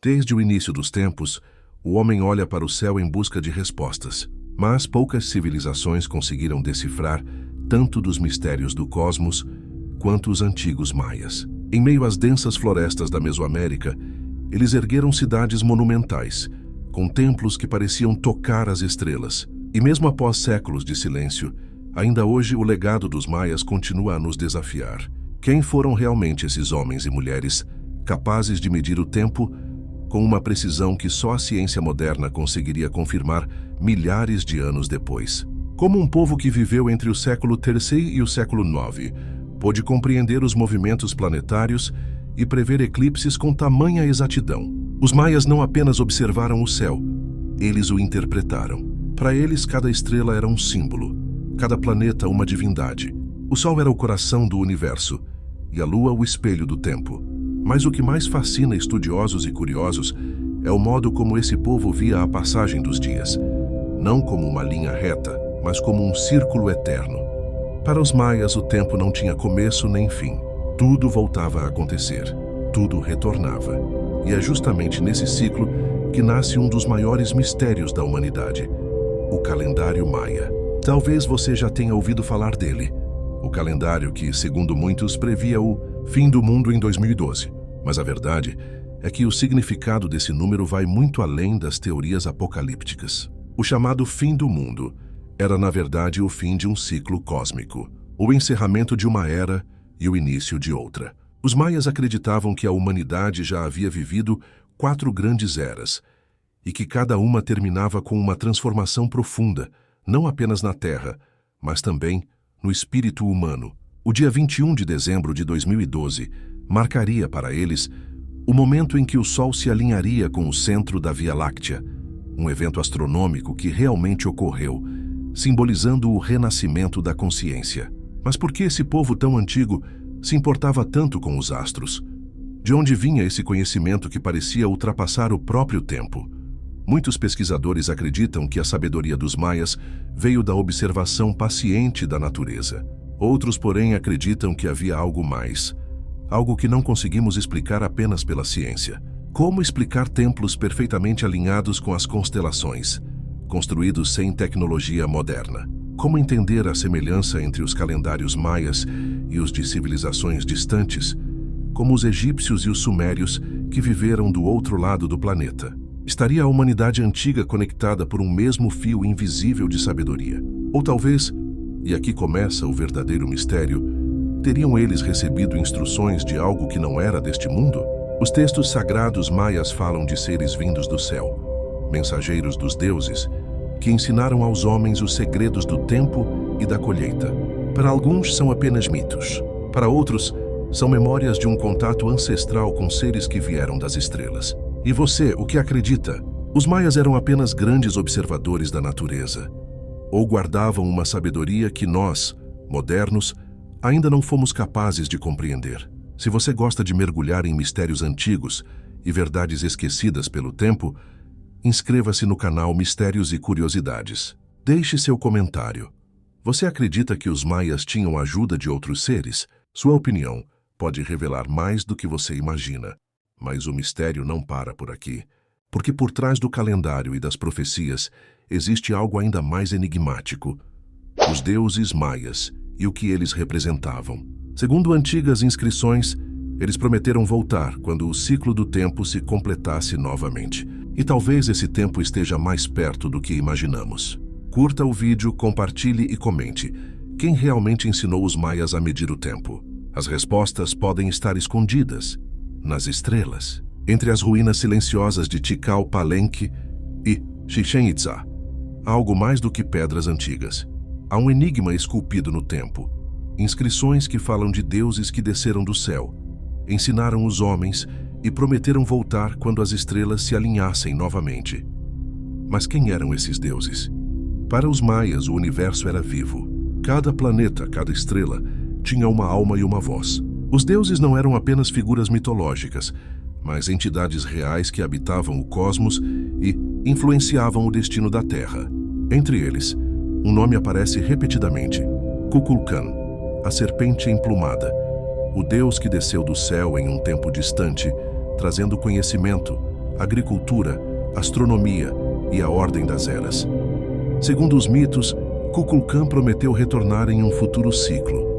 Desde o início dos tempos, o homem olha para o céu em busca de respostas, mas poucas civilizações conseguiram decifrar tanto dos mistérios do cosmos quanto os antigos maias. Em meio às densas florestas da Mesoamérica, eles ergueram cidades monumentais, com templos que pareciam tocar as estrelas. E mesmo após séculos de silêncio, ainda hoje o legado dos maias continua a nos desafiar. Quem foram realmente esses homens e mulheres capazes de medir o tempo com uma precisão que só a ciência moderna conseguiria confirmar milhares de anos depois? Como um povo que viveu entre o século III e o século IX, pôde compreender os movimentos planetários e prever eclipses com tamanha exatidão? Os maias não apenas observaram o céu, eles o interpretaram. Para eles, cada estrela era um símbolo, cada planeta uma divindade. O Sol era o coração do universo e a Lua o espelho do tempo. Mas o que mais fascina estudiosos e curiosos é o modo como esse povo via a passagem dos dias, não como uma linha reta, mas como um círculo eterno. Para os maias, o tempo não tinha começo nem fim. Tudo voltava a acontecer, tudo retornava. E é justamente nesse ciclo que nasce um dos maiores mistérios da humanidade, o calendário maia. Talvez você já tenha ouvido falar dele. O calendário que, segundo muitos, previa o fim do mundo em 2012. Mas a verdade é que o significado desse número vai muito além das teorias apocalípticas. O chamado fim do mundo era, na verdade, o fim de um ciclo cósmico, o encerramento de uma era e o início de outra. Os maias acreditavam que a humanidade já havia vivido 4 grandes eras e que cada uma terminava com uma transformação profunda, não apenas na Terra, mas também no espírito humano. O dia 21 de dezembro de 2012 marcaria para eles o momento em que o Sol se alinharia com o centro da Via Láctea, um evento astronômico que realmente ocorreu, simbolizando o renascimento da consciência. Mas por que esse povo tão antigo se importava tanto com os astros? De onde vinha esse conhecimento que parecia ultrapassar o próprio tempo? Muitos pesquisadores acreditam que a sabedoria dos maias veio da observação paciente da natureza. Outros, porém, acreditam que havia algo mais, algo que não conseguimos explicar apenas pela ciência. Como explicar templos perfeitamente alinhados com as constelações, construídos sem tecnologia moderna? Como entender a semelhança entre os calendários maias e os de civilizações distantes, como os egípcios e os sumérios que viveram do outro lado do planeta? Estaria a humanidade antiga conectada por um mesmo fio invisível de sabedoria? Ou talvez, e aqui começa o verdadeiro mistério, teriam eles recebido instruções de algo que não era deste mundo? Os textos sagrados maias falam de seres vindos do céu, mensageiros dos deuses, que ensinaram aos homens os segredos do tempo e da colheita. Para alguns são apenas mitos. Para outros, são memórias de um contato ancestral com seres que vieram das estrelas. E você, o que acredita? Os maias eram apenas grandes observadores da natureza, ou guardavam uma sabedoria que nós, modernos, ainda não fomos capazes de compreender? Se você gosta de mergulhar em mistérios antigos e verdades esquecidas pelo tempo, inscreva-se no canal Mistérios e Curiosidades. Deixe seu comentário. Você acredita que os maias tinham a ajuda de outros seres? Sua opinião pode revelar mais do que você imagina. Mas o mistério não para por aqui, porque por trás do calendário e das profecias existe algo ainda mais enigmático: os deuses maias e o que eles representavam. Segundo antigas inscrições, eles prometeram voltar quando o ciclo do tempo se completasse novamente. E talvez esse tempo esteja mais perto do que imaginamos. Curta o vídeo, compartilhe e comente. Quem realmente ensinou os maias a medir o tempo? As respostas podem estar escondidas nas estrelas, entre as ruínas silenciosas de Tikal, Palenque e Chichén Itzá. Há algo mais do que pedras antigas. Há um enigma esculpido no tempo. Inscrições que falam de deuses que desceram do céu, ensinaram os homens e prometeram voltar quando as estrelas se alinhassem novamente. Mas quem eram esses deuses? Para os maias, o universo era vivo. Cada planeta, cada estrela, tinha uma alma e uma voz. Os deuses não eram apenas figuras mitológicas, mas entidades reais que habitavam o cosmos e influenciavam o destino da Terra. Entre eles, um nome aparece repetidamente: Kukulkan, a serpente emplumada, o deus que desceu do céu em um tempo distante, trazendo conhecimento, agricultura, astronomia e a ordem das eras. Segundo os mitos, Kukulkan prometeu retornar em um futuro ciclo,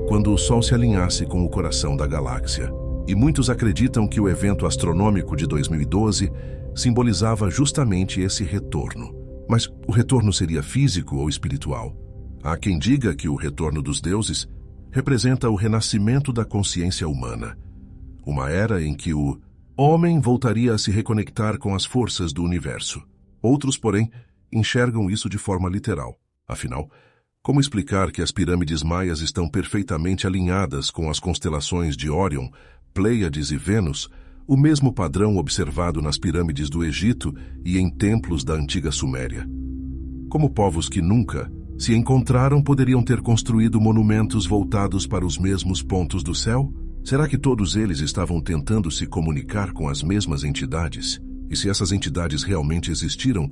quando o Sol se alinhasse com o coração da galáxia. E muitos acreditam que o evento astronômico de 2012 simbolizava justamente esse retorno. Mas o retorno seria físico ou espiritual? Há quem diga que o retorno dos deuses representa o renascimento da consciência humana, uma era em que o homem voltaria a se reconectar com as forças do universo. Outros, porém, enxergam isso de forma literal. Afinal, como explicar que as pirâmides maias estão perfeitamente alinhadas com as constelações de Órion, Pleiades e Vênus, o mesmo padrão observado nas pirâmides do Egito e em templos da antiga Suméria? Como povos que nunca se encontraram poderiam ter construído monumentos voltados para os mesmos pontos do céu? Será que todos eles estavam tentando se comunicar com as mesmas entidades? E se essas entidades realmente existiram,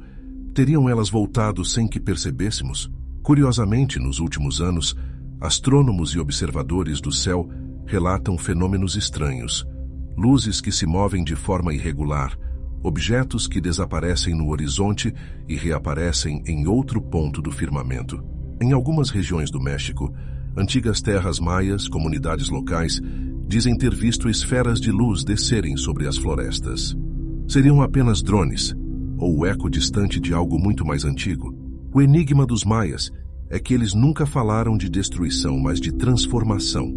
teriam elas voltado sem que percebêssemos? Curiosamente, nos últimos anos, astrônomos e observadores do céu relatam fenômenos estranhos, luzes que se movem de forma irregular, objetos que desaparecem no horizonte e reaparecem em outro ponto do firmamento. Em algumas regiões do México, antigas terras maias, comunidades locais, dizem ter visto esferas de luz descerem sobre as florestas. Seriam apenas drones, ou o eco distante de algo muito mais antigo? O enigma dos maias é que eles nunca falaram de destruição, mas de transformação.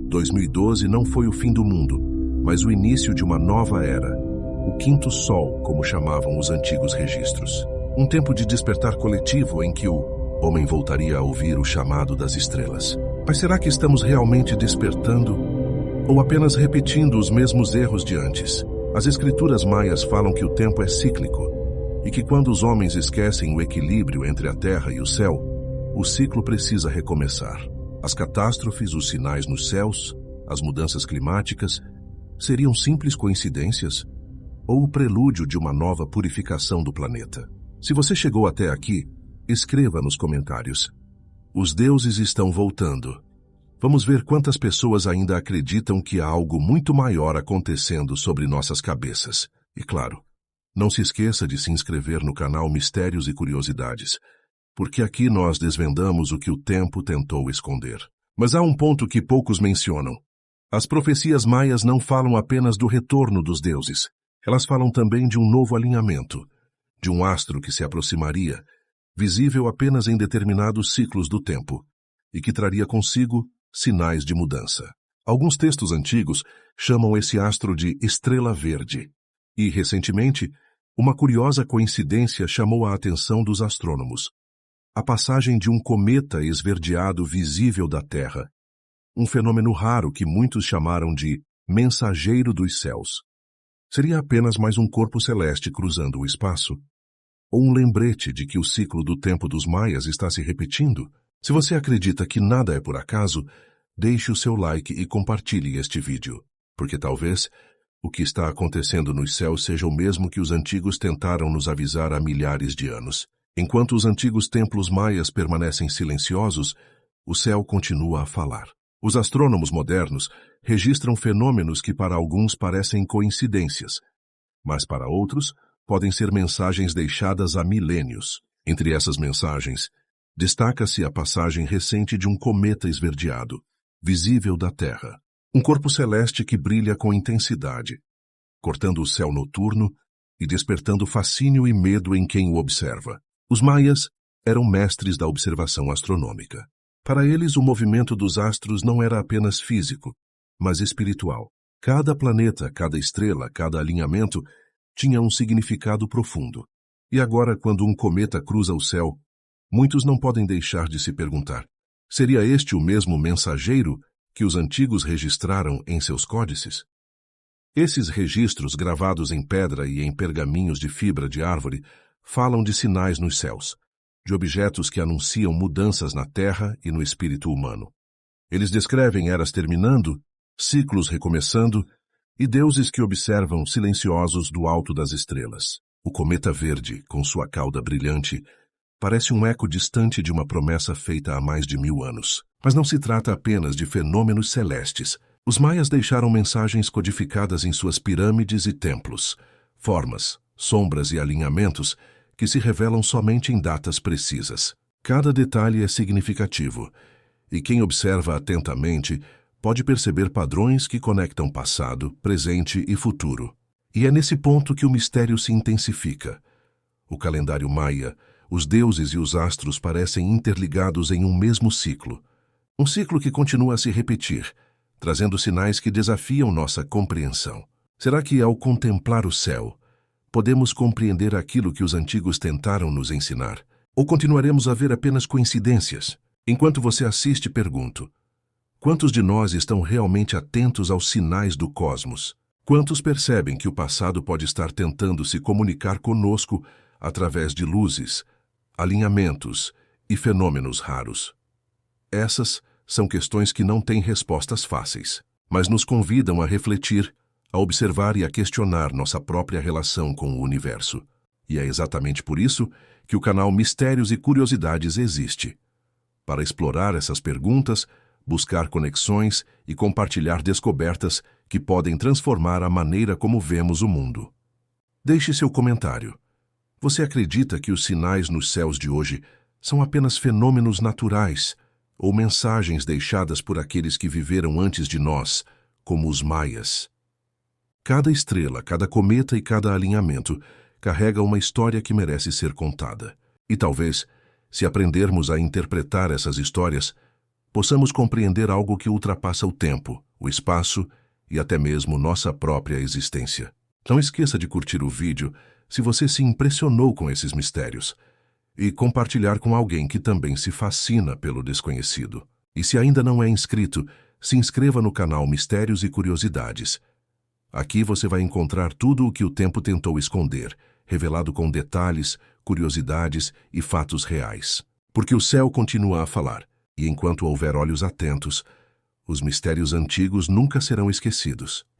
2012 não foi o fim do mundo, mas o início de uma nova era. O quinto sol, como chamavam os antigos registros. Um tempo de despertar coletivo em que o homem voltaria a ouvir o chamado das estrelas. Mas será que estamos realmente despertando? Ou apenas repetindo os mesmos erros de antes? As escrituras maias falam que o tempo é cíclico e que quando os homens esquecem o equilíbrio entre a terra e o céu, o ciclo precisa recomeçar. As catástrofes, os sinais nos céus, as mudanças climáticas, seriam simples coincidências? Ou o prelúdio de uma nova purificação do planeta? Se você chegou até aqui, escreva nos comentários. Os deuses estão voltando. Vamos ver quantas pessoas ainda acreditam que há algo muito maior acontecendo sobre nossas cabeças. E claro, não se esqueça de se inscrever no canal Mistérios e Curiosidades, porque aqui nós desvendamos o que o tempo tentou esconder. Mas há um ponto que poucos mencionam. As profecias maias não falam apenas do retorno dos deuses. Elas falam também de um novo alinhamento, de um astro que se aproximaria, visível apenas em determinados ciclos do tempo, e que traria consigo sinais de mudança. Alguns textos antigos chamam esse astro de Estrela Verde, e, recentemente, uma curiosa coincidência chamou a atenção dos astrônomos. A passagem de um cometa esverdeado visível da Terra, um fenômeno raro que muitos chamaram de mensageiro dos céus. Seria apenas mais um corpo celeste cruzando o espaço? Ou um lembrete de que o ciclo do tempo dos maias está se repetindo? Se você acredita que nada é por acaso, deixe o seu like e compartilhe este vídeo, porque talvez o que está acontecendo nos céus seja o mesmo que os antigos tentaram nos avisar há milhares de anos. Enquanto os antigos templos maias permanecem silenciosos, o céu continua a falar. Os astrônomos modernos registram fenômenos que para alguns parecem coincidências, mas para outros podem ser mensagens deixadas há milênios. Entre essas mensagens, destaca-se a passagem recente de um cometa esverdeado, visível da Terra. Um corpo celeste que brilha com intensidade, cortando o céu noturno e despertando fascínio e medo em quem o observa. Os maias eram mestres da observação astronômica. Para eles, o movimento dos astros não era apenas físico, mas espiritual. Cada planeta, cada estrela, cada alinhamento tinha um significado profundo. E agora, quando um cometa cruza o céu, muitos não podem deixar de se perguntar: seria este o mesmo mensageiro que os antigos registraram em seus códices? Esses registros, gravados em pedra e em pergaminhos de fibra de árvore, falam de sinais nos céus, de objetos que anunciam mudanças na terra e no espírito humano. Eles descrevem eras terminando, ciclos recomeçando e deuses que observam silenciosos do alto das estrelas. O cometa verde, com sua cauda brilhante, parece um eco distante de uma promessa feita há mais de 1000 anos. Mas não se trata apenas de fenômenos celestes. Os maias deixaram mensagens codificadas em suas pirâmides e templos, formas, sombras e alinhamentos que se revelam somente em datas precisas. Cada detalhe é significativo, e quem observa atentamente pode perceber padrões que conectam passado, presente e futuro. E é nesse ponto que o mistério se intensifica. O calendário maia, os deuses e os astros parecem interligados em um mesmo ciclo. Um ciclo que continua a se repetir, trazendo sinais que desafiam nossa compreensão. Será que, ao contemplar o céu, podemos compreender aquilo que os antigos tentaram nos ensinar? Ou continuaremos a ver apenas coincidências? Enquanto você assiste, pergunto: quantos de nós estão realmente atentos aos sinais do cosmos? Quantos percebem que o passado pode estar tentando se comunicar conosco através de luzes, alinhamentos e fenômenos raros? Essas são questões que não têm respostas fáceis, mas nos convidam a refletir, a observar e a questionar nossa própria relação com o universo. E é exatamente por isso que o canal Mistérios e Curiosidades existe. Para explorar essas perguntas, buscar conexões e compartilhar descobertas que podem transformar a maneira como vemos o mundo. Deixe seu comentário. Você acredita que os sinais nos céus de hoje são apenas fenômenos naturais ou mensagens deixadas por aqueles que viveram antes de nós, como os maias? Cada estrela, cada cometa e cada alinhamento carrega uma história que merece ser contada. E talvez, se aprendermos a interpretar essas histórias, possamos compreender algo que ultrapassa o tempo, o espaço e até mesmo nossa própria existência. Não esqueça de curtir o vídeo se você se impressionou com esses mistérios e compartilhar com alguém que também se fascina pelo desconhecido. E se ainda não é inscrito, se inscreva no canal Mistérios e Curiosidades. Aqui você vai encontrar tudo o que o tempo tentou esconder, revelado com detalhes, curiosidades e fatos reais. Porque o céu continua a falar, e enquanto houver olhos atentos, os mistérios antigos nunca serão esquecidos.